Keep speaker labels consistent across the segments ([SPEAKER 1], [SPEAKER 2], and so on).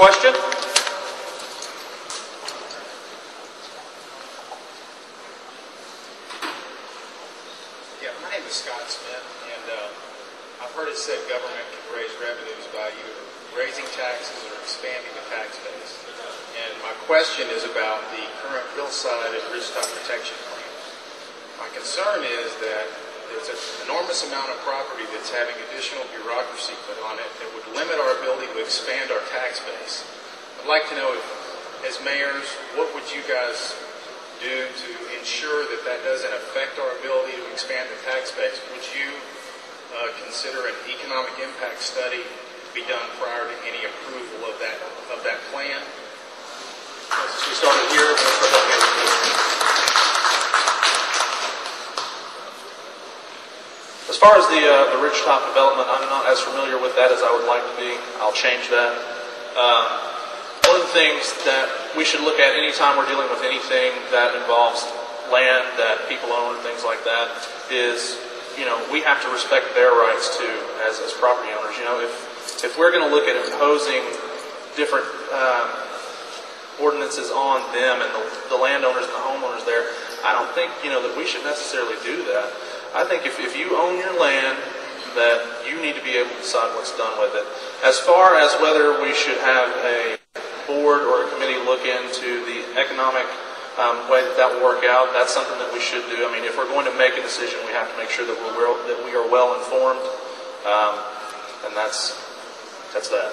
[SPEAKER 1] question?
[SPEAKER 2] Yeah, my name is Scott Smith, and I've heard it said government can raise revenues by either raising taxes or expanding the tax base. And my question is about the current hillside and ridgetop protection plan. My concern is that there's an enormous amount of property that's having additional bureaucracy put on it that would limit our ability to expand our tax base. I'd like to know, if, as mayors, what would you guys do to ensure that that doesn't affect our ability to expand the tax base? Would you consider an economic impact study to be done prior to any approval of that plan?
[SPEAKER 1] We started here. As far as the ridgetop development, I'm not as familiar with that as I would like to be. I'll change that. One of the things that we should look at anytime we're dealing with anything that involves land that people own and things like that is, we have to respect their rights too as property owners. If we're going to look at imposing different ordinances on them and the landowners and the homeowners there, I don't think, that we should necessarily do that. I think if you own your land, that you need to be able to decide what's done with it. As far as whether we should have a board or a committee look into the economic way that will work out, that's something that we should do. I mean, if we're going to make a decision, we have to make sure that we are well informed, and that's that.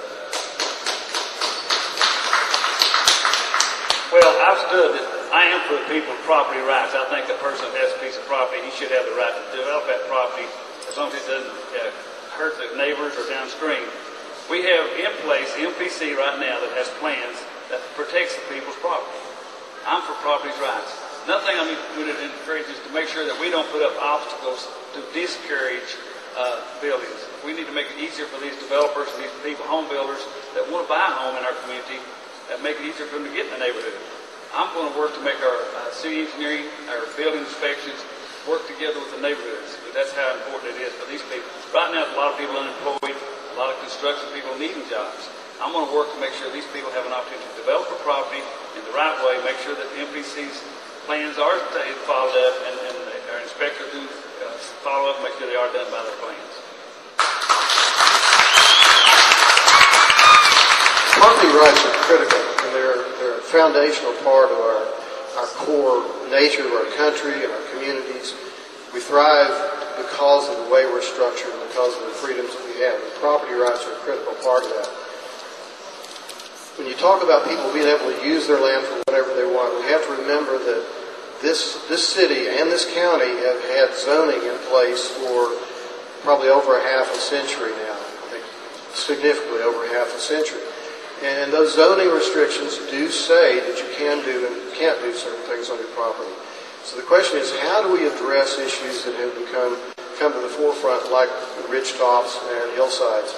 [SPEAKER 3] Well, I've stood that I am for the people's property rights. I think a person that has a piece of property, he should have the right to develop that property as long as it doesn't hurt the neighbors or downstream. We have in place the MPC right now that has plans that protects the people's property. I'm for property rights. Nothing I'm going to encourage is to make sure that we don't put up obstacles to discourage buildings. We need to make it easier for these developers, these people, home builders that want to buy a home in our community, that make it easier for them to get in the neighborhood. I'm going to work to make our city engineering, our building inspections work together with the neighborhoods. That's how important it is for these people. Right now, there's a lot of people unemployed, a lot of construction people needing jobs. I'm going to work to make sure these people have an opportunity to develop a property in the right way, make sure that the MPC's plans are followed up, and our inspectors do follow up and make sure they are done by their plans.
[SPEAKER 4] Property rights are critical, and they're a foundational part of our core nature of our country and our communities. We thrive because of the way we're structured and because of the freedoms that we have. And property rights are a critical part of that. When you talk about people being able to use their land for whatever they want, we have to remember that this city and this county have had zoning in place for probably over a half a century now. I think significantly over half a century. And those zoning restrictions do say that you can do and can't do certain things on your property. So the question is, how do we address issues that have come to the forefront, like ridgetops and hillsides?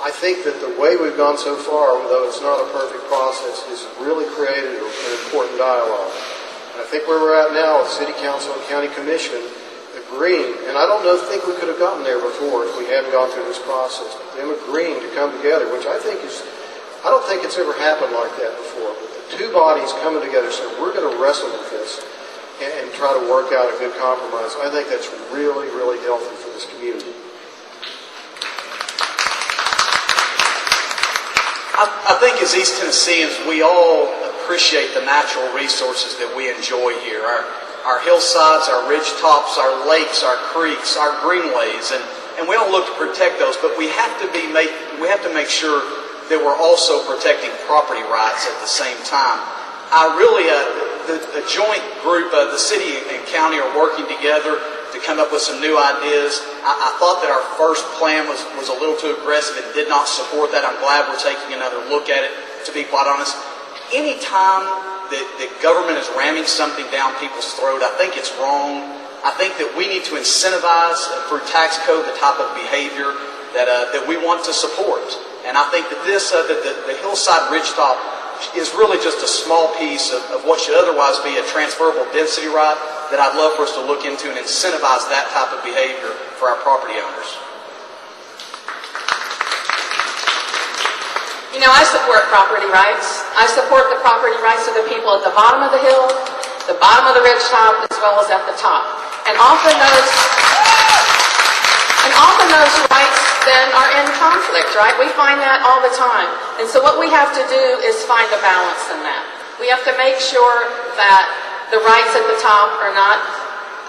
[SPEAKER 4] I think that the way we've gone so far, although it's not a perfect process, has really created an important dialogue. And I think where we're at now with City Council and County Commission agreeing, and I don't think we could have gotten there before if we hadn't gone through this process, but them agreeing to come together, which I don't think it's ever happened like that before. But the two bodies coming together saying, we're going to wrestle with this and try to work out a good compromise. I think that's really, really healthy for this community.
[SPEAKER 5] I think as East Tennesseans, we all appreciate the natural resources that we enjoy here. Our hillsides, our ridge tops, our lakes, our creeks, our greenways, and we all look to protect those, but we have to make sure that we're also protecting property rights at the same time. The joint group, the city and county are working together to come up with some new ideas. I thought that our first plan was a little too aggressive and did not support that. I'm glad we're taking another look at it, to be quite honest. Any time that government is ramming something down people's throat, I think it's wrong. I think that we need to incentivize through tax code the type of behavior that we want to support. And I think that the hillside ridgetop is really just a small piece of what should otherwise be a transferable density right that I'd love for us to look into and incentivize that type of behavior for our property owners.
[SPEAKER 6] You know, I support property rights. I support the property rights of the people at the bottom of the hill, the bottom of the ridgetop, as well as at the top. And often those rights then are in conflict, right? We find that all the time. And so what we have to do is find a balance in that. We have to make sure that the rights at the top are not,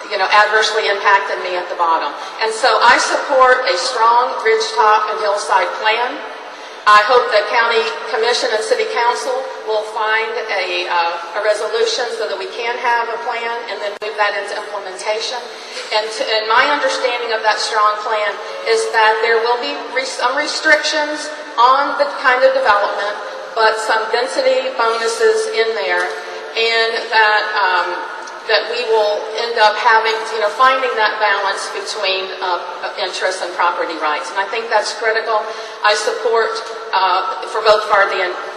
[SPEAKER 6] adversely impacting me at the bottom. And so I support a strong ridgetop and hillside plan. I hope that County Commission and City Council will find a resolution so that we can have a plan and then move that into implementation. And my understanding of that strong plan is that there will be some restrictions on the kind of development, but some density bonuses in there, and that we will end up having, finding that balance between interests and property rights. And I think that's critical. I support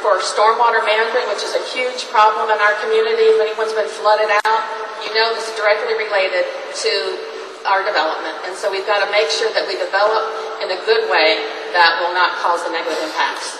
[SPEAKER 6] for stormwater management, which is a huge problem in our community. If anyone's been flooded out, this is directly related to our development. And so we've got to make sure that we develop in a good way that will not cause the negative impacts.